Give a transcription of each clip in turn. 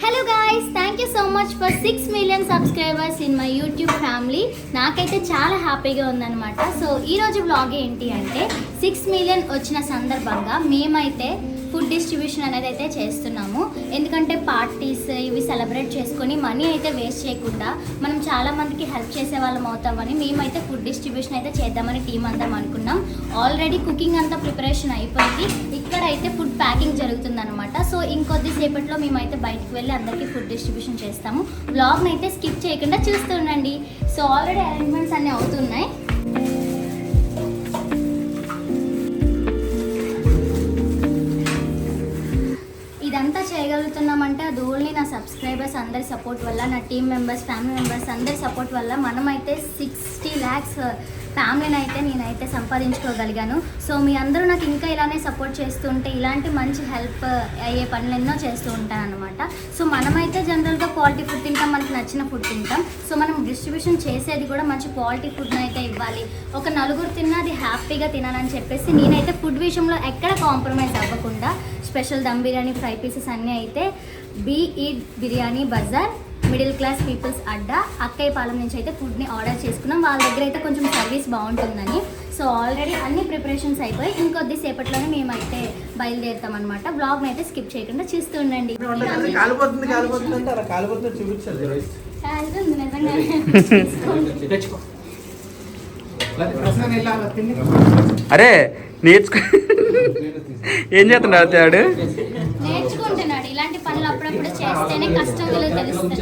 Hello guys, thank you so much for 6 million subscribers in my YouTube family. నాకైతే చాలా హ్యాపీగా ఉందన్నమాట. So ఈరోజు వ్లాగ్ ఏంటి అంటే 6 million వచ్చిన సందర్భంగా మేమైతే ఫుడ్ డిస్ట్రిబ్యూషన్ అనేది అయితే చేస్తున్నాము. ఎందుకంటే పార్టీస్ ఇవి సెలబ్రేట్ చేసుకొని మనీ అయితే వేస్ట్ చేయకుండా మనం చాలా మందికి హెల్ప్ చేసే వాళ్ళం అవుతామని మేమైతే ఫుడ్ డిస్ట్రిబ్యూషన్ అయితే చేద్దామని టీం అందరం అనుకున్నాం. ఆల్రెడీ కుకింగ్ అంతా ప్రిపరేషన్ అయిపోయింది. ఇక్కడైతే ఫుడ్ ప్యాకింగ్ జరుగుతుందన్నమాట. సో ఇంకొద్దిసేపట్లో మేమైతే బయటకు వెళ్ళి అందరికీ ఫుడ్ డిస్ట్రిబ్యూషన్ చేస్తాము. వ్లాగ్ని అయితే స్కిప్ చేయకుండా చూస్తూ ఉండండి. సో ఆల్రెడీ అరేంజ్మెంట్స్ అన్నీ అవుతున్నాయి. ఇదంతా చేయగలుగుతున్నామంటే అది ఓన్లీ నా సబ్స్క్రైబర్స్ అందరి సపోర్ట్ వల్ల, నా టీమ్ మెంబర్స్, ఫ్యామిలీ మెంబర్స్ అందరి సపోర్ట్ వల్ల మనమైతే 60 lakhs ఫ్యామిలీని అయితే నేనైతే సంపాదించుకోగలిగాను. సో మీ అందరూ నాకు ఇంకా ఇలానే సపోర్ట్ చేస్తూ ఉంటే ఇలాంటి మంచి హెల్ప్ అయ్యే పనులు ఎన్నో చేస్తూ ఉంటాను అనమాట. సో మనమైతే జనరల్గా క్వాలిటీ ఫుడ్ తింటాం, మనకు నచ్చిన ఫుడ్ తింటాం. సో మనం డిస్ట్రిబ్యూషన్ చేసేది కూడా మంచి క్వాలిటీ ఫుడ్ని అయితే ఇవ్వాలి. ఒక నలుగురు తిన్నా అది హ్యాపీగా తినాలని చెప్పేసి నేనైతే ఫుడ్ విషయంలో ఎక్కడ కాంప్రమైజ్ అవ్వకుండా special dum biryani, fry pieces అన్నీ అయితే eat biryani bazaar, middle class peoples అడ్డా, అక్కయ్యపాలెం నుంచి అయితే ఫుడ్ని ఆర్డర్ చేసుకున్నాం. వాళ్ళ దగ్గర అయితే కొంచెం సర్వీస్ బాగుంటుందని. సో ఆల్రెడీ అన్ని ప్రిపరేషన్స్ అయిపోయి ఇంకొద్దిసేపట్లోనే మేమైతే బయలుదేరుతాం అనమాట. బ్లాగ్ని అయితే స్కిప్ చేయకుండా చూస్తూ ఉండండి. అరే నేర్చుకో ఏం చేస్తున్నాడు వాడు? నేర్చుకుంటున్నాడు. ఇలాంటి పనులు అప్పుడప్పుడు చేస్తేనే కష్టం విలువ తెలుస్తుంది.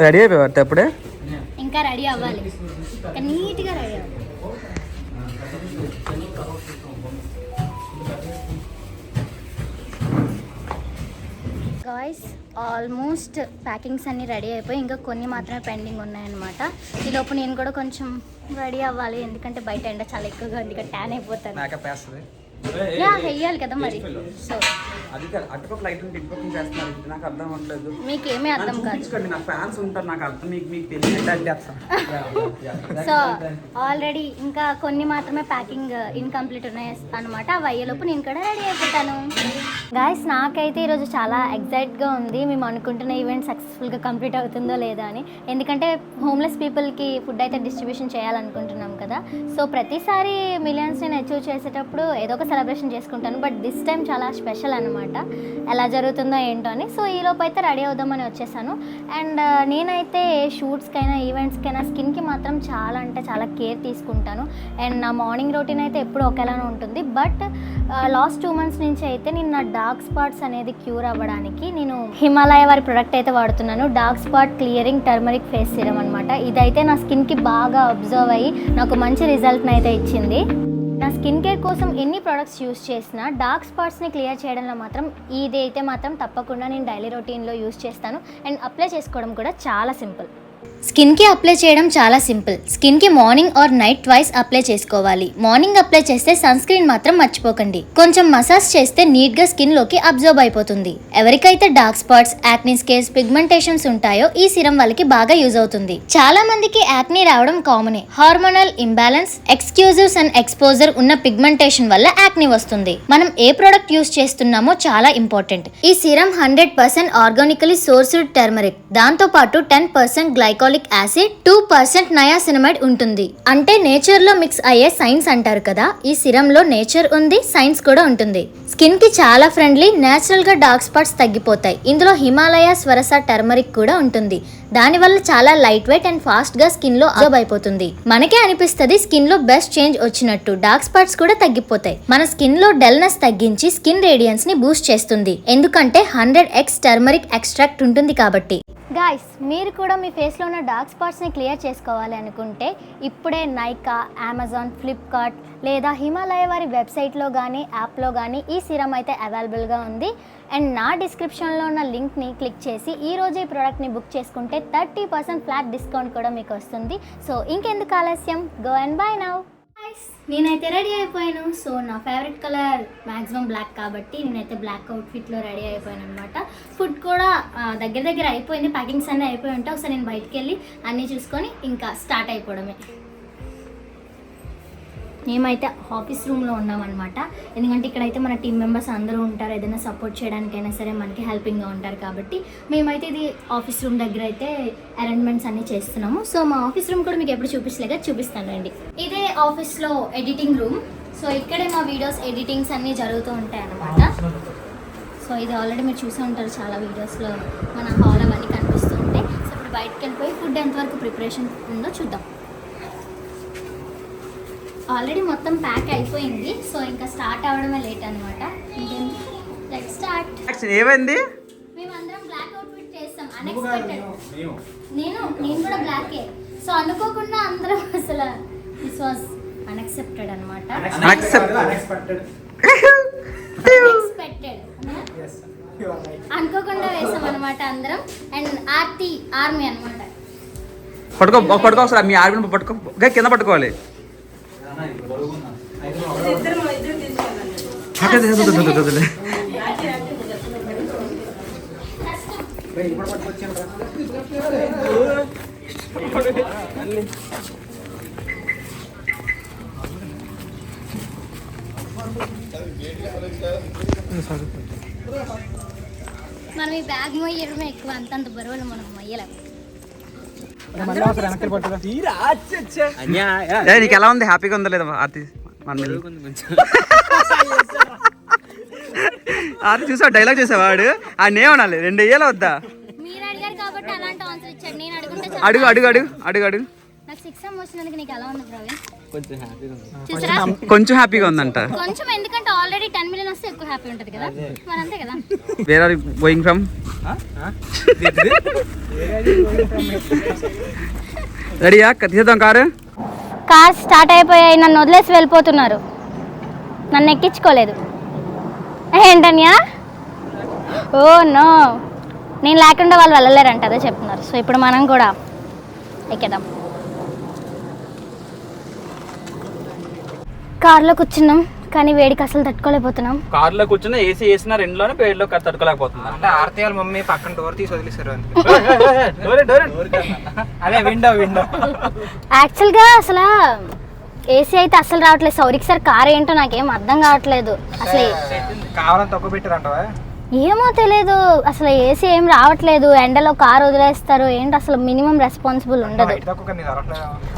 రెడీ అయిపోయాడు అప్పుడే? ఇంకా రెడీ అవ్వాలి, ఇంకా నీట్గా రెడీ అవ్వాలి. గాయ్స్, ఆల్మోస్ట్ ప్యాకింగ్స్ అన్నీ రెడీ అయిపోయి ఇంకా కొన్ని మాత్రమే పెండింగ్ ఉన్నాయన్నమాట. ఈలోపు నేను కూడా కొంచెం రెడీ అవ్వాలి, ఎందుకంటే బయట ఎండ చాలా ఎక్కువగా ఉంది, ఇక్కడ ట్యాన్ అయిపోతాను. వెయ్యాలి కదా మరి. సో నాకు అర్థం అవ్వట్లేదు, మీకేమీ అర్థం కాదు. నా ఫ్యాన్స్ ఉంటారు, నాకు అర్థం మీకు తెలియదు. సో ఆల్రెడీ ఇంకా కొన్ని మాత్రమే ప్యాకింగ్ ఇన్కంప్లీట్ ఉన్నాయి అనమాట. అవి అయ్యేలోపు నేను కూడా రెడీ అయిపోతాను. గాయస్, నాకైతే ఈరోజు చాలా ఎగ్జైట్గా ఉంది. మేము అనుకుంటున్న ఈవెంట్ సక్సెస్ఫుల్గా కంప్లీట్ అవుతుందో లేదా అని. ఎందుకంటే హోమ్లెస్ పీపుల్కి ఫుడ్ అయితే డిస్ట్రిబ్యూషన్ చేయాలనుకుంటున్నాం కదా. సో ప్రతిసారి మిలియన్స్ నేను అచీవ్ చేసేటప్పుడు ఏదో ఒక సెలబ్రేషన్ చేసుకుంటాను. బట్ దిస్ టైం చాలా స్పెషల్ అనమాట, ఎలా జరుగుతుందో ఏంటో అని. సో ఈలోపు అయితే రెడీ అవుదామని వచ్చేసాను. అండ్ నేనైతే షూట్స్కైనా ఈవెంట్స్కైనా స్కిన్కి మాత్రం చాలా అంటే చాలా కేర్ తీసుకుంటాను. అండ్ నా మార్నింగ్ రొటీన్ అయితే ఎప్పుడు ఒకేలానే ఉంటుంది. బట్ లాస్ట్ 2 months నుంచి అయితే నేను నా డార్క్ స్పాట్స్ అనేది క్యూర్ అవ్వడానికి నేను హిమాలయ వారి ప్రొడక్ట్ అయితే వాడుతున్నాను. Dark spot clearing turmeric face serum అనమాట. ఇదైతే నా స్కిన్కి బాగా అబ్జర్వ్ అయ్యి నాకు మంచి రిజల్ట్ని అయితే ఇచ్చింది. నా స్కిన్ కేర్ కోసం ఎన్ని ప్రోడక్ట్స్ యూస్ చేసినా డార్క్ స్పాట్స్ని క్లియర్ చేయడంలో మాత్రం ఇది అయితే మాత్రం తప్పకుండా నేను డైలీ రొటీన్లో యూస్ చేస్తాను. అండ్ అప్లై చేసుకోవడం కూడా చాలా సింపుల్. స్కిన్కి అప్లై చేయడం చాలా సింపుల్. స్కిన్కి morning or night twice apply చేసుకోవాలి. మార్నింగ్ అప్లై చేస్తే సన్ స్క్రీన్ మాత్రం మర్చిపోకండి. కొంచెం మసాజ్ చేస్తే నీట్గా స్కిన్లోకి అబ్జర్వ్ అయిపోతుంది. ఎవరికైతే dark spots, acne scares, pigmentations ఉంటాయో ఈ సిరం వాళ్ళకి బాగా యూజ్ అవుతుంది. చాలా మందికి యాక్నీ రావడం కామనే. హార్మోనల్ ఇంబ్యాలెన్స్, ఎక్స్క్యూజివ్స్ అండ్ ఎక్స్పోజర్ ఉన్న పిగ్మెంటేషన్ వల్ల యాక్నీ వస్తుంది. మనం ఏ ప్రోడక్ట్ యూస్ చేస్తున్నామో చాలా ఇంపార్టెంట్. ఈ సిరం 100% ఆర్గానికలీ సోర్స్డ్ టర్మరిక్, దాంతో పాటు 10% గ్లైకాలిక్ యాసిడ్, 2% నయాసినమైడ్ ఉంటుంది. అంటే నేచర్ లో మిక్స్ అయ్యే సైన్స్ అంటారు కదా. ఈ సిరం లో నేచర్ ఉంది, సైన్స్ కూడా ఉంటుంది. స్కిన్ కి చాలా ఫ్రెండ్లీ, నేచురల్ గా డార్క్ స్పాట్స్ తగ్గిపోతాయి. ఇందులో హిమాలయ స్వరస టర్మరిక్ కూడా ఉంటుంది. దానివల్ల చాలా లైట్ వెయిట్ అండ్ ఫాస్ట్ గా స్కిన్ లో అబ్జర్వ్ అయిపోతుంది. మనకే అనిపిస్తుంది స్కిన్ లో బెస్ట్ చేంజ్ వచ్చినట్టు. డార్క్ స్పాట్స్ కూడా తగ్గిపోతాయి. మన స్కిన్ లో డల్నెస్ తగ్గించి స్కిన్ రేడియన్స్ ని బూస్ట్ చేస్తుంది. ఎందుకంటే 100x టర్మరిక్ ఎక్స్ట్రాక్ట్ ఉంటుంది కాబట్టి. గాయ్స్, మీరు కూడా మీ ఫేస్లో ఉన్న డార్క్ స్పాట్స్ని క్లియర్ చేసుకోవాలి అనుకుంటే ఇప్పుడే నైకా, అమెజాన్, ఫ్లిప్కార్ట్ లేదా హిమాలయ వారి వెబ్సైట్లో కానీ యాప్లో కానీ ఈ సిరం అయితే అవైలబుల్గా ఉంది. అండ్ నా డిస్క్రిప్షన్లో ఉన్న లింక్ని క్లిక్ చేసి ఈరోజు ఈ ప్రోడక్ట్ని బుక్ చేసుకుంటే 30% ఫ్లాట్ డిస్కౌంట్ కూడా మీకు వస్తుంది. సో ఇంకెందుకు ఆలస్యం, గో అండ్ బై నౌ. నేనైతే రెడీ అయిపోయాను. సో నా ఫేవరెట్ కలర్ మ్యాక్సిమం బ్లాక్ కాబట్టి నేనైతే బ్లాక్ అవుట్ఫిట్లో రెడీ అయిపోయాను అనమాట. ఫుడ్ కూడా దగ్గర అయిపోయింది, ప్యాకింగ్స్ అన్నీ అయిపోయి ఉంటాయి. ఒకసారి నేను బయటికి వెళ్ళి అన్నీ చూసుకొని ఇంకా స్టార్ట్ అయిపోవడమే. మేమైతే ఆఫీస్ రూమ్లో ఉన్నామన్నమాట. ఎందుకంటే ఇక్కడైతే మన టీం మెంబర్స్ అందరూ ఉంటారు, ఏదైనా సపోర్ట్ చేయడానికైనా సరే మనకి హెల్పింగ్గా ఉంటారు కాబట్టి మేమైతే ఇది ఆఫీస్ రూమ్ దగ్గర అయితే అరేంజ్మెంట్స్ అన్నీ చేస్తున్నాము. సో మా ఆఫీస్ రూమ్ కూడా మీకు ఎప్పుడు చూపించలేక చూపిస్తానండి. ఇదే ఆఫీస్లో ఎడిటింగ్ రూమ్. సో ఇక్కడే మా వీడియోస్ ఎడిటింగ్స్ అన్నీ జరుగుతూ ఉంటాయి అన్నమాట. సో ఇది ఆల్రెడీ మీరు చూసే ఉంటారు చాలా వీడియోస్లో మన హాల్ అవన్నీ కనిపిస్తూ ఉంటాయి. సో ఇప్పుడు బయటకు వెళ్ళిపోయి ఫుడ్ ఎంతవరకు ప్రిపరేషన్ ఉందో చూద్దాం. ఆల్రెడీ మొత్తం ప్యాక్ అయిపోయింది. సో ఇంకా స్టార్ట్ అవ్వడమే లేట్ అనమాట. ఇంకేంటి, లెట్స్ స్టార్ట్. ఏమైంది? మేమందరం బ్లాక్ అవుట్ఫిట్ చేస్తాం అన్ఎక్స్పెక్టెడ్. నేను కూడా బ్లాకే. సో అనుకోకుండా అందరం అసలు దిస్ వాజ్ అన్ఎక్సెప్టెడ్ అనమాట. అన్ఎక్స్పెక్టెడ్ అనుకోకుండా వేసాం అనమాట అందరం. అండ్ ఆర్మీ అనమాట. పట్టుకో ఒకసారి మీ ఆర్మీని పట్టుకో, కింద పట్టుకోవాలి. మనం ఈ బ్యాగ్ మొయ్యడమే ఎక్కువ, అంతంత బరువులు మనం మొయ్యలేము. నీకు ఎలా ఉంది? హ్యాపీగా ఉందా లేదా ఆర్తి? ఆర్తి చూసావు, డైలాగ్ చూసావా? వాడు ఏమనాలి, 2 వేయాలి వద్దా? మీరు అడిగారు కాబట్టి అలాంటి ఆన్సర్ ఇచ్చాడు. నేను అడుగుంటే అడుగు నాకు 6 వచ్చినందుకు నీకు ఎలా ఉంది ప్రవీణ్? కొంచెం హ్యాపీగా ఉందంట. కొంచెం, ఎందుకంటే ఆల్రెడీ 10 మిలియన్ వస్తే ఎక్కువ హ్యాపీ ఉంటుంది కదా, మరి అంతే కదా. Where are going from? రెడీయా? తీసేద్దాం కారు. కార్ స్టార్ట్ అయిపోయాయి, నన్ను వదిలేసి వెళ్ళిపోతున్నారు, నన్ను ఎక్కించుకోలేదు. ఏంటన్యా? ఓ నో, నేను లేకుండా వాళ్ళు వెళ్ళలేరంట, అదే చెప్తున్నారు. సో ఇప్పుడు మనం కూడా ఎక్కేద్దాం. కార్లో కూర్చున్నాం కానీ వేడికి అసలు తట్టుకోలేకపోతున్నాం. కార్లో కూర్చున్నా ఏసీ వేసిన 2లోనే వేడిలో తట్టుకోలేకపోతున్నాం. అంటే ఆర్తి వాళ్ళ మమ్మీ పక్కన డోర్ తీసి వదిలేసారు. అదే విండో. యాక్చువల్గా అసలు ఏసీ అయితే అసలు రావట్లేదు. సౌరిక్ సార్ కార్ ఏంటో నాకేం అర్థం కావట్లేదు అసలు. కావాలని తక్కువ పెట్టారంటవా? ఏమో తెలియదు అసలు, ఏసీ ఏం రావట్లేదు. ఎండలో కార్ వదిలేస్తారు ఏంటి, అసలు మినిమం రెస్పాన్సిబుల్ ఉండదు.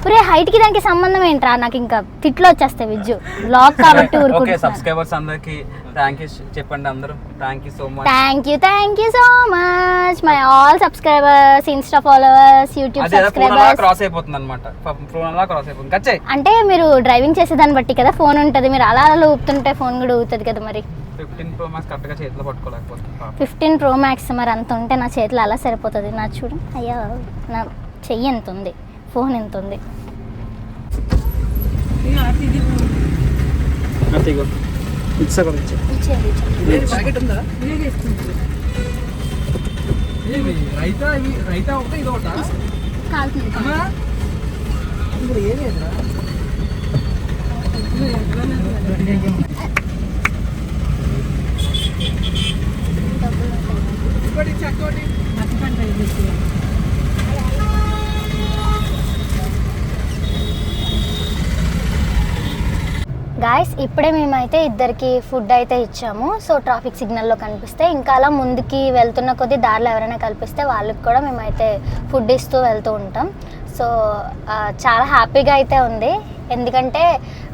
ఒరే హైట్ కి దానికి సంబంధం ఏంట్రా? నాకు ఇంకా తిట్లు వచ్చేస్తాయి విజ్జు బ్లాగ్ కాబట్టి. సబ్స్క్రైబర్స్ అందరికి థ్యాంక్ యూ చెప్పండి అందరూ. Thank you so much. Thank you so much my all subscribers, Insta followers, YouTube subscribers. Cross అయిపోతుంది అన్నమాట, ఫోన్ అలా క్రాస్ అయిపోతుంది. అంటే మీరు డ్రైవింగ్ చేసేదాన్ని బట్టి కదా ఫోన్ ఉంటుంది, మీరు అలా అలా ఊపుతుంటే ఫోన్ కూడా ఊగుతుంది కదా. మరి 15 Pro Max కరెక్ట్గా చేతిలో పట్టుకోలేకపోతుంది. 15 Pro Max మరి అంత ఉంటే నా చేతిలో అలా సరిపోతుంది. నా చూడు, అయ్యో నా చెయ్యి ఎంత ఉంది, ఫోన్ ఎంత ఉంది. గాయస్ ఇప్పుడే మేమైతే ఇద్దరికి ఫుడ్ అయితే ఇచ్చాము. సో ట్రాఫిక్ సిగ్నల్లో కనిపిస్తే ఇంకా అలా ముందుకి వెళ్తున్న కొద్దీ దారిలో ఎవరైనా కల్పిస్తే వాళ్ళకి కూడా మేమైతే ఫుడ్ ఇస్తూ వెళ్తూ ఉంటాం. సో చాలా హ్యాపీగా అయితే ఉంది, ఎందుకంటే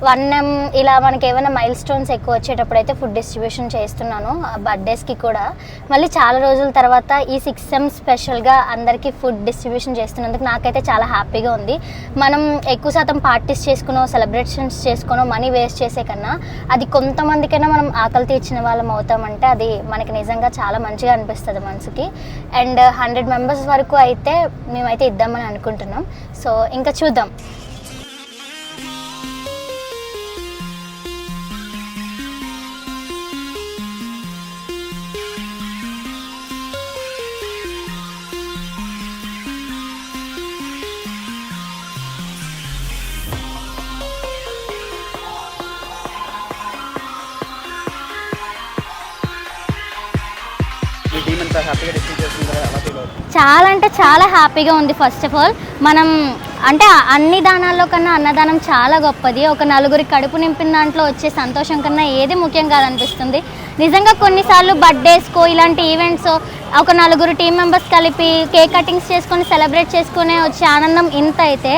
1M ఇలా మనకి ఏమైనా మైల్ స్టోన్స్ ఎక్కువ వచ్చేటప్పుడు అయితే ఫుడ్ డిస్ట్రిబ్యూషన్ చేస్తున్నాను, బర్త్డేస్కి కూడా. మళ్ళీ చాలా రోజుల తర్వాత ఈ 6M స్పెషల్గా అందరికీ ఫుడ్ డిస్ట్రిబ్యూషన్ చేస్తున్నందుకు నాకైతే చాలా హ్యాపీగా ఉంది. మనం ఎక్కువ శాతం పార్టీస్ చేసుకునో సెలబ్రేషన్స్ చేసుకునో మనీ వేస్ట్ చేసే కన్నా అది కొంతమందికైనా మనం ఆకలి తీర్చిన వాళ్ళం అవుతామంటే అది మనకి నిజంగా చాలా మంచిగా అనిపిస్తుంది మనసుకి. అండ్ 100 మెంబర్స్ వరకు అయితే మేమైతే ఇద్దామని అనుకుంటున్నాం. సో ఇంకా చూద్దాం. హ్యాపీగా రిసీవ్ చేస్తుంది కదా, అలా ఫీల్ అవుతుంది. చాలా అంటే చాలా హ్యాపీగా ఉంది. ఫస్ట్ ఆఫ్ ఆల్ మనం అంటే అన్ని దానాల్లో కన్నా అన్నదానం చాలా గొప్పది. ఒక నలుగురి కడుపు నింపిన దాంట్లో వచ్చే సంతోషం కన్నా ఏది ముఖ్యం కాదనిపిస్తుంది. నిజంగా కొన్నిసార్లు బర్త్డేస్కో ఇలాంటి ఈవెంట్స్ ఒక నలుగురు టీం మెంబర్స్ కలిపి కేక్ కటింగ్స్ చేసుకొని సెలబ్రేట్ చేసుకునే వచ్చే ఆనందం ఇంత అయితే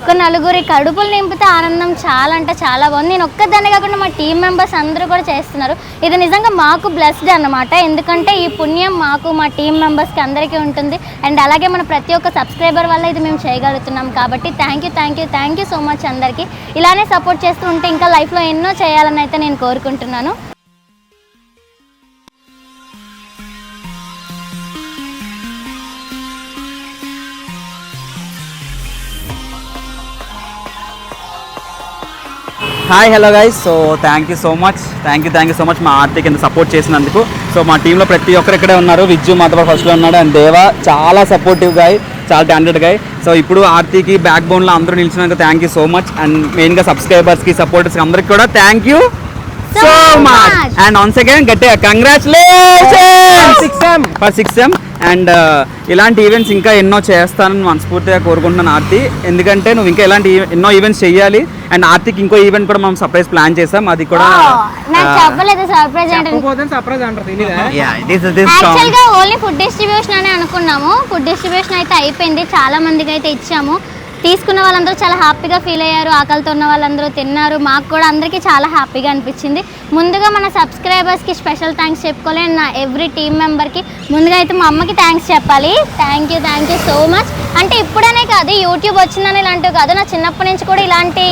ఒక నలుగురి కడుపులు నింపితే ఆనందం చాలా అంటే చాలా బాగుంది. నేను ఒక్కదాన్నే కాకుండా మా టీం మెంబర్స్ అందరూ కూడా చేస్తున్నారు. ఇది నిజంగా మాకు బ్లెస్డ్ అన్నమాట. ఎందుకంటే ఈ పుణ్యం మాకు మా టీం మెంబర్స్కి అందరికీ ఉంటుంది. అండ్ అలాగే మన ప్రతి ఒక్క సబ్స్క్రైబర్ వల్ల ఇది మేము చేయగలుగుతున్నాం. కాబట్టి థ్యాంక్ యూ సో మచ్ అందరికీ. ఇలానే సపోర్ట్ చేస్తూ ఉంటే ఇంకా లైఫ్లో ఎన్నో చేయాలని అయితే నేను కోరుకుంటున్నాను. Hi hello guys. So thank you so much మా ఆర్తికి ఇంత సపోర్ట్ చేసినందుకు. సో మా టీంలో ప్రతి ఒక్కరు ఇక్కడే ఉన్నారు. విజ్జు మాతో ఫస్ట్లో ఉన్నాడు అండ్ దేవా చాలా సపోర్టివ్ గాయ్, చాలా టాలెంటెడ్ గాయ్. సో ఇప్పుడు ఆర్తికి బ్యాక్ బోన్లో అందరూ నిలిచినందుకు thank you so much. And మెయిన్గా సబ్స్క్రైబర్స్కి సపోర్టర్స్కి అందరికి కూడా thank you so much. And once again గట్టిగా కంగ్రాచులేషన్స్ ఫర్ 6M. అండ్ ఇలాంటి ఈవెంట్స్ ఇంకా ఎన్నో చేస్తానని మనస్ఫూర్తిగా కోరుకుంటున్నాను ఆర్తి. ఎందుకంటే నువ్వు ఇంకా ఇలాంటి ఎన్నో ఈవెంట్స్ చేయాలి. అండ్ ఆర్తికి ఇంకో ఈవెంట్ కూడా మనం సర్ప్రైజ్ ప్లాన్ చేసాం. అది కూడా యాక్చువల్గా ఓన్లీ ఫుడ్ డిస్ట్రిబ్యూషన్ అని అనుకున్నాము. ఫుడ్ డిస్ట్రిబ్యూషన్ అయితే అయిపోయింది, చాలా మందికి అయితే ఇచ్చాము. తీసుకున్న వాళ్ళందరూ చాలా హ్యాపీగా ఫీల్ అయ్యారు. ఆకలితో ఉన్న వాళ్ళందరూ తిన్నారు. మాకు కూడా అందరికీ చాలా హ్యాపీగా అనిపించింది. ముందుగా మన సబ్స్క్రైబర్స్కి స్పెషల్ థ్యాంక్స్ చెప్పుకోవాలి. నా ఎవ్రీ టీమ్ మెంబర్కి ముందుగా అయితే మా అమ్మకి థ్యాంక్స్ చెప్పాలి. Thank you so much. అంటే ఇప్పుడనే కాదు, యూట్యూబ్ వచ్చిందని ఇలాంటివి కాదు, నా చిన్నప్పటి నుంచి కూడా ఇలాంటి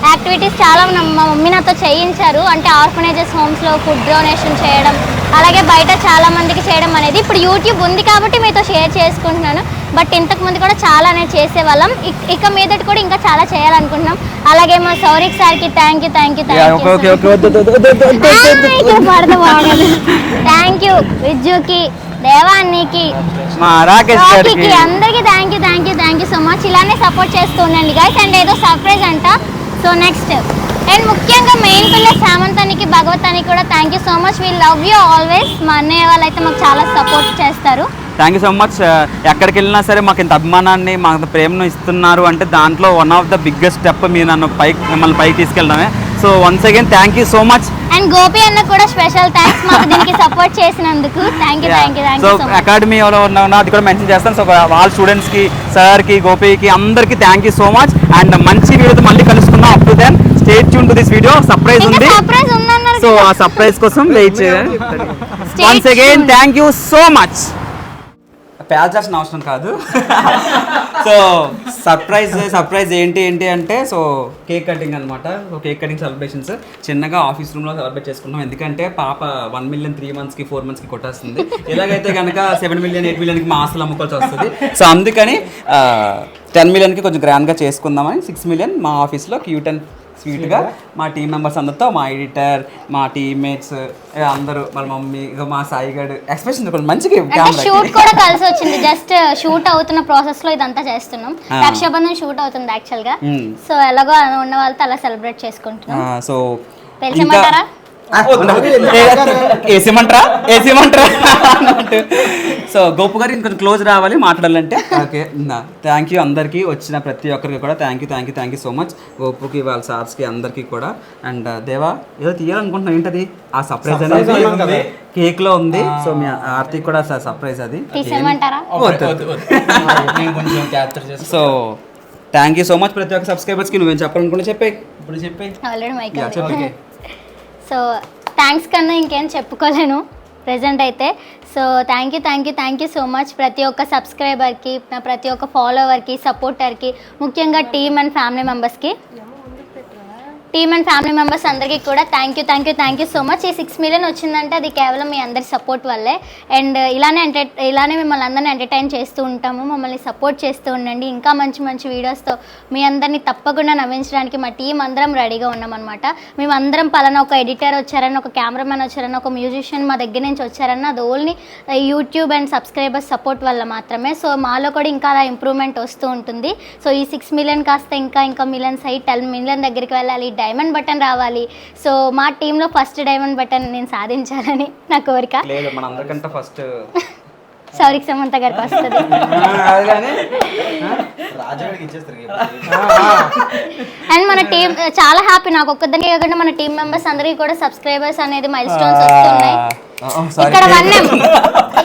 యాక్టివిటీస్ చాలా మా మమ్మీ నాతో చేయించారు. అంటే ఆర్ఫనేజెస్ హోమ్స్లో ఫుడ్ డొనేషన్ చేయడం, అలాగే బయట చాలా మందికి చేయడం అనేది. ఇప్పుడు యూట్యూబ్ ఉంది కాబట్టి మీతో షేర్ చేసుకుంటున్నాను. బట్ ఇంతకు ముందు కూడా చాలా అనేది చేసేవాళ్ళం. ఇక మీదటి కూడా ఇంకా చాలా చేయాలనుకుంటున్నాం. అలాగే మా సౌరిక్ సార్కి థ్యాంక్ యూ విజ్జుకి, దేవానికి, రాకీకి అందరికీ థ్యాంక్ యూ సో మచ్. ఇలానే సపోర్ట్ చేస్తూ ఉండండి గైస్. అండ్ ఏదో సర్ప్రైజ్ అంట. సో నెక్స్ట్ అండ్ ముఖ్యంగా మెయిన్ పిల్ల సామంతానికి, భగవతానికి కూడా thank you so much. We love you always. మా అన్నయ్య వాళ్ళు అయితే మాకు చాలా సపోర్ట్ చేస్తారు. Thank you so much. ఎక్కడికి వెళ్ళినా సరే మాకు ఇంత అభిమానాన్ని, మాకు ప్రేమను ఇస్తున్నారు అంటే దాంట్లో one of the biggest step మీరు మిమ్మల్ని పైకి తీసుకెళ్ళడమే. So once again thank you so much. And Gopi అన్న కూడా స్పెషల్ థ్యాంక్స్ మాకు దీనికి సపోర్ట్ చేసినందుకు. థ్యాంక్ యూ సో అకాడమీ ఎవరో ఉన్నా అది కూడా మెన్షన్ చేస్తాను. సో వాళ్ళ స్టూడెంట్స్కి, సార్కి, గోపికి అందరికీ thank you so much. And మంచి వీడియోతో మళ్ళీ కలుసుకుందాం. Up to then stay tune to this video. Surprise ఉంది. సో ఆ సర్ప్రైజ్ కోసం వెయిట్ చేయండి. Once again thank you so much. పేల్చాల్సిన అవసరం కాదు. సో సర్ప్రైజ్ ఏంటి అంటే సో కేక్ కటింగ్ అనమాట. సో కేక్ కటింగ్ సెలబ్రేషన్స్ చిన్నగా ఆఫీస్ రూమ్లో సెలబ్రేట్ చేసుకుంటాం. ఎందుకంటే పాప 1 మిలియన్ 3 మంత్స్కి 4 మంత్స్కి కొట్టేస్తుంది. ఇలాగైతే కనుక 7 మిలియన్ 8 మిలియన్కి మా ఆస్తులు అమ్ముకోవాల్సి వస్తుంది. సో అందుకని 10 మిలియన్కి కొంచెం గ్రాండ్గా చేసుకుందామని 6 మిలియన్ మా ఆఫీస్లో క్యూట్ అండ్ స్వీట్గా మా టీం మెంబర్స్ అందరితో, మా ఎడిటర్, మా టీమ్మేట్స్ అందరూ, వాళ్ళ మమ్మీ, మా సాయిగడ్ ఎక్స్ప్రెషన్ మంచిగా షూట్ కూడా కలిసి వచ్చింది. జస్ట్ షూట్ అవుతున్న ప్రాసెస్ లో ఇదంతా చేస్తున్నాం. రక్షాబంధన్ షూట్ అవుతుంది యాక్చువల్ గా. సో ఎలాగో ఉన్న వాళ్ళతో అలా సెలబ్రేట్ చేసుకుంటున్నాం. సో తెలిసమంటారా? ఏసీమంటారా అన్నట్టు. సో గోపు గారు ఇంకొంచెం క్లోజ్ రావాలి మాట్లాడాలంటే. ఓకే, థ్యాంక్ యూ అందరికీ, వచ్చిన ప్రతి ఒక్కరికి కూడా థ్యాంక్ యూ సో మచ్. గోపుకి, వాళ్ళ సార్స్కి అందరికీ కూడా. అండ్ దేవా ఏదో తీయాలనుకుంటున్నాం, ఏంటది? ఆ సర్ప్రైజ్ అనేది కేక్ లో ఉంది. సో మీ ఆర్తికి కూడా సర్ప్రైజ్ అది. So thank you so much ప్రతి ఒక్క సబ్స్క్రైబర్స్కి. నువ్వేం చెప్పాలనుకుంటే చెప్పే. సో థ్యాంక్స్ కన్నా ఇంకేం చెప్పుకోలేను ప్రెజెంట్ అయితే. So thank you so much ప్రతి ఒక్క సబ్స్క్రైబర్కి, ప్రతి ఒక్క ఫాలోవర్కి, సపోర్టర్కి, ముఖ్యంగా టీమ్ అండ్ ఫ్యామిలీ మెంబర్స్ అందరికీ కూడా థ్యాంక్ యూ సో మచ్. ఈ 6 మిలియన్ వచ్చిందంటే అది కేవలం మీ అందరి సపోర్ట్ వల్లే. అండ్ ఇలానే మిమ్మల్ని అందరినీ ఎంటర్టైన్ చేస్తూ ఉంటాము. మమ్మల్ని సపోర్ట్ చేస్తూ ఉండండి. ఇంకా మంచి వీడియోస్తో మీ అందరినీ తప్పకుండా నవ్వించడానికి మా టీం అందరం రెడీగా ఉన్నామన్నమాట. మేము అందరం పలానా ఒక ఎడిటర్ వచ్చారని, ఒక కెమెరామెన్ వచ్చారని, ఒక మ్యూజిషియన్ మా దగ్గర నుంచి వచ్చారని, అది only YouTube and subscribers support వల్ల మాత్రమే. సో మాలో కూడా ఇంకా అలా ఇంప్రూవ్మెంట్ వస్తూ ఉంటుంది. సో ఈ 6 మిలియన్ కాస్త ఇంకా మిలియన్స్ అయ్యి 10 మిలియన్ దగ్గరికి వెళ్ళాలి, డైమండ్ బటన్ రావాలి. సో మా టీంలో ఫస్ట్ డైమండ్ బటన్ నేను సాధించాలని నా కోరిక. మనందరికంటే ఫస్ట్ సౌరిక్ సమంత గారికి వస్తుంది. అండ్ మన టీం చాలా హ్యాపీ, నాకు ఒక్కదానికి కాకుండా మన టీం మెంబర్స్ అందరికి కూడా సబ్స్క్రైబర్స్ అనేది మైల్ స్టోన్స్ వస్తున్నాయి. ఇక్కడ 1M,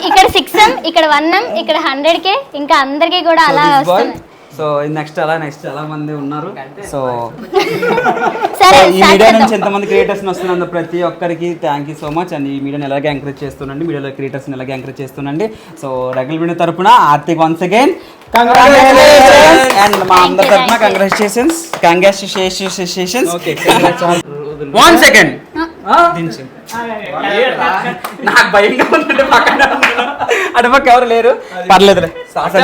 ఇక్కడ 6M, ఇక్కడ 1M, ఇక్కడ 100K, ఇంకా అందరికి కూడా అలా వస్తున్నాయి. సో నెక్స్ట్ చాలా మంది ఉన్నారు. సో సరే ఈ మీడియా నుంచి ఎంతమంది క్రియేటర్స్ వస్తున్నారు ప్రతి ఒక్కరికి thank you so much. And ఈ మీడియాని ఎలాగే ఎంకరేజ్ చేస్తుండండి, మీడియాలో క్రియేటర్స్ని ఎలాగే ఎంకరేజ్ చేస్తుండండి. సో రెగ్యులర్ మీడియా తరపున Arthik once again congratulations. And మా అందరి తరపున కంగ్రాచులేషన్స్. 1 సెకండ్ నాకు భయంగా ఉందంటే పక్కన అటుపక్క ఎవరు లేరు, పర్లేదులే.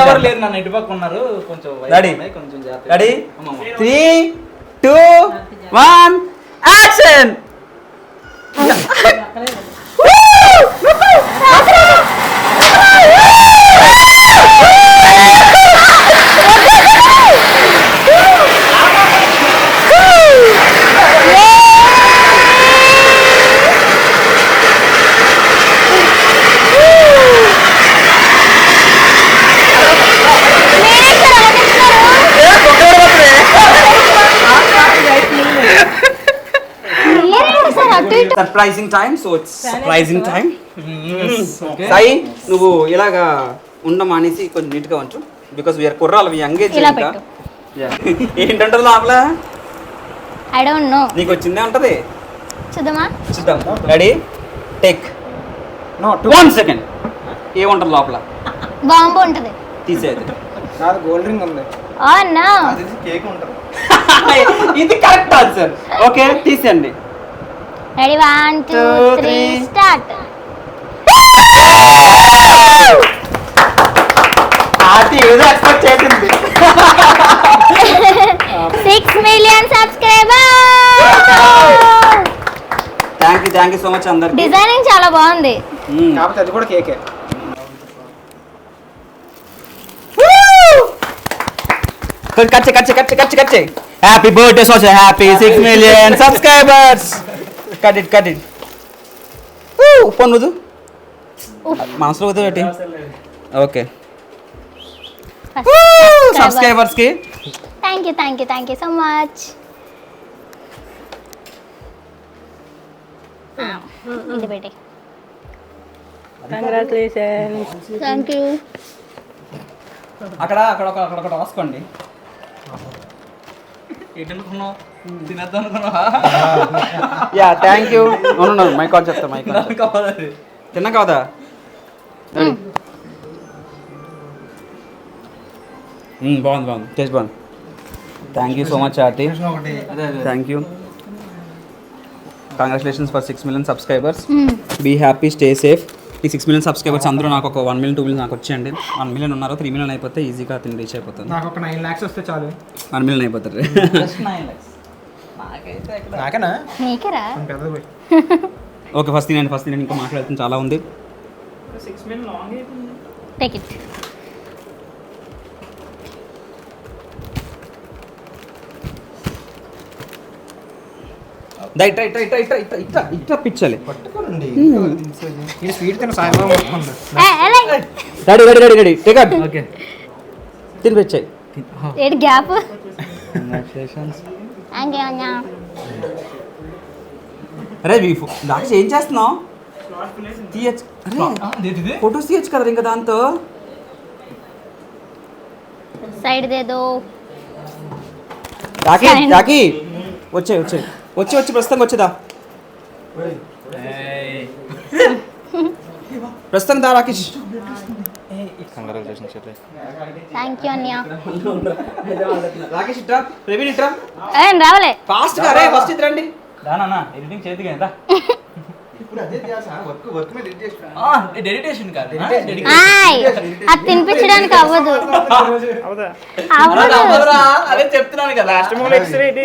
ఎవరు లేరు, నన్ను ఇటు పక్క ఉన్నారు కొంచెం. రెడీ కొంచెం 3, 2, 1 action. Surprising time. So it's surprising time. Sai నువ్వు ఇలాగా ఉండమానేసి కొంచెం నీట్గా ఉంచు, బికాస్ వీఆర్ కుర్రాలు, వి యంగ్ ఏజ్. ఇలా పెట్టు. ఏంటంటది లోపల? ఐ డోంట్ నో, నీకు వచ్చిందే ఉంటది, చూద్దామా? చూద్దాం. Ready take 1 second. ఏముంటది లోపల? బాంబు ఉంటది, తీసేది. నాది గోల్డ్ రింగ్ ఉంది. ఓ నో, కేక్ ఉంటుంది. ఇది కరెక్ట్ ఆన్సర్. ఓకే తీసేయండి. Ready 1 2 3 start. ఆర్తి ఏదో ఎక్స్పెక్ట్ చేసింది. 6 million subscribers. Thank you so much అందరికి. డిజైనింగ్ చాలా బాగుంది. కాకపోతే అది కూడా కేకే. కచ్చే happy birthday social, happy 6 million subscribers. Cut it పొన్నుదు మనసులో వద్దు పెట్టి. ఓకే సబ్స్క్రైబర్స్ కి థ్యాంక్ యూ సో మచ్. ఇది పెట్టి కంగ్రాచులేషన్స్. Thank you. అక్కడ రాసుకోండి. Yeah thank you. Mic call చెప్తా. మైక్ తిన్నా కాదా? బాగుంది టేస్ట్ బాగుంది. Thank you so much Aarti. Thank you. Congratulations for 6 million subscribers. Be happy, stay safe. ఈ 6 million సబ్స్క్రైబర్స్ అందరూ నాకు ఒక 1 million 2 million నాకు వచ్చేయండి. 1 million ఉన్నారు, 3 million అయిపోతే ఈజీగా రీచ్ అయిపోతుంది. నాకు ఒక 9 lakhs వస్తే చాలు. 1 million అయిపోతారు. నాకేనా? నీకేరా? పెద్దది పోయి. ఓకే ఫస్ట్ నేను ఇంకా మాట్లాడుతుంది చాలా ఉంది. Take it. ఇట్లా పిచ్చాలి. ఇది స్వీట్ తిన సాయంత్రం వస్తుంది. Ready take out. ఓకే తినిపించాయి. ఏడు గ్యాప్. అరే దాకా ఏం చేస్తున్నావు? తీయచ్చు. అరే ఫొటోస్ తీయచ్చు కదా ఇంకా దాంతో. సైడ్ దేదో. రాకి వచ్చే ప్రస్తుతం వచ్చేదా? ప్రస్తుతం దా రాకేష్. థ్యాంక్ యూ అన్నయ్య. రాకేష్ ఇట్రా, ప్రవీణ్ ఇట్రా. రావలే ఫాస్ట్ గా. రే ఫస్ట్ ఇట్రండి. దానా ఎడిటింగ్ చేతికి ఎంత? ఇప్పుడు అదే వర్క్ మీద డెడిటేషన్ కాదు. అది తినిపించడానికి అవ్వదు. అదే చెప్తున్నాను కదా. లాస్ట్ మూల ఎక్స్రేట్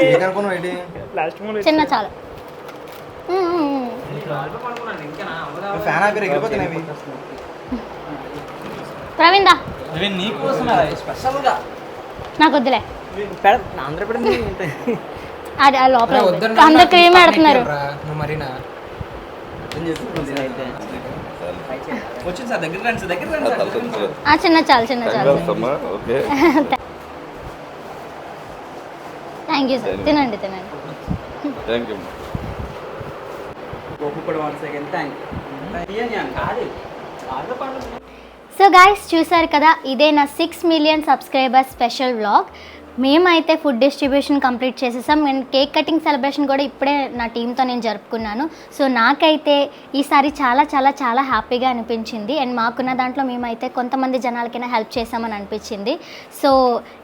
చిన్న చాలు. ఫ్యాన్ ఆపి ఎగిరిపోతున్నాయి. ప్రవీణ్ దా. నీకోసమే స్పెషల్ గా. నాకు వద్దులే. అది లోపల అందరు క్రీమ్ ఆడుతున్నారు. వచ్చింది సార్, దగ్గర రండి సార్, దగ్గర రండి సార్. చిన్న చాలు ఓకే థ్యాంక్ యూ సార్. తినండి తినండి. Thank you. కూడా once again thank you. So guys చూసారు కదా, ఇదే నా 6 మిలియన్ సబ్స్క్రైబర్స్ స్పెషల్ వ్లాగ్. మేమైతే ఫుడ్ డిస్ట్రిబ్యూషన్ కంప్లీట్ చేసేసాం అండ్ కేక్ కటింగ్ సెలబ్రేషన్ కూడా ఇప్పుడే నా టీంతో నేను జరుపుకున్నాను. సో నాకైతే ఈసారి చాలా చాలా చాలా హ్యాపీగా అనిపించింది అండ్ మాకున్న దాంట్లో మేమైతే కొంతమంది జనాలకైనా హెల్ప్ చేసామని అనిపించింది. సో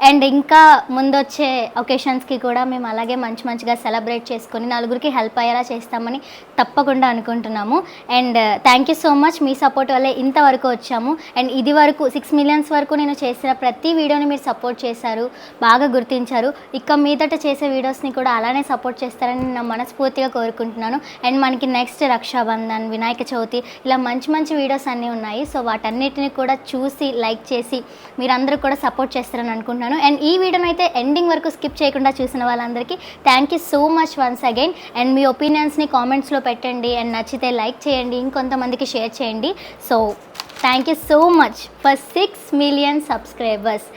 అండ్ ఇంకా ముందొచ్చే ఒకేషన్స్కి కూడా మేము అలాగే మంచిగా సెలబ్రేట్ చేసుకొని నలుగురికి హెల్ప్ అయ్యేలా చేస్తామని తప్పకుండా అనుకుంటున్నాము. And thank you so much, me support వల్లే ఇంతవరకు వచ్చాము. అండ్ ఇది వరకు 6 మిలియన్స్ వరకు నేను చేసిన ప్రతి వీడియోని మీరు సపోర్ట్ చేశారు, బాగా గుర్తించారు. ఇక మీదట చేసే వీడియోస్ని కూడా అలానే సపోర్ట్ చేస్తారని నేను మనస్ఫూర్తిగా కోరుకుంటున్నాను. అండ్ మనకి నెక్స్ట్ రక్షాబంధన్, వినాయక చవితి ఇలా మంచి వీడియోస్ అన్నీ ఉన్నాయి. సో వాటన్నిటిని కూడా చూసి లైక్ చేసి మీరందరూ కూడా సపోర్ట్ చేస్తారని అనుకుంటున్నాను. అండ్ ఈ వీడియోని అయితే ఎండింగ్ వరకు స్కిప్ చేయకుండా చూసిన వాళ్ళందరికీ thank you so much once again. And మీ ఒపీనియన్స్ని కామెంట్స్లో పెట్టండి అండ్ నచ్చితే లైక్ చేయండి, ఇంకొంతమందికి షేర్ చేయండి. So thank you so much for 6 million subscribers.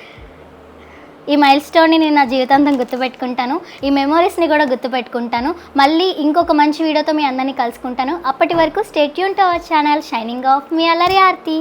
ఈ మైల్ స్టోన్ని నేను నా జీవితాంతం గుర్తుపెట్టుకుంటాను, ఈ మెమోరీస్ని కూడా గుర్తుపెట్టుకుంటాను. మళ్ళీ ఇంకొక మంచి వీడియోతో మీ అందరినీ కలుసుకుంటాను. అప్పటి వరకు stay tune to our channel. Signing off మీ అల్లరి ఆర్తి.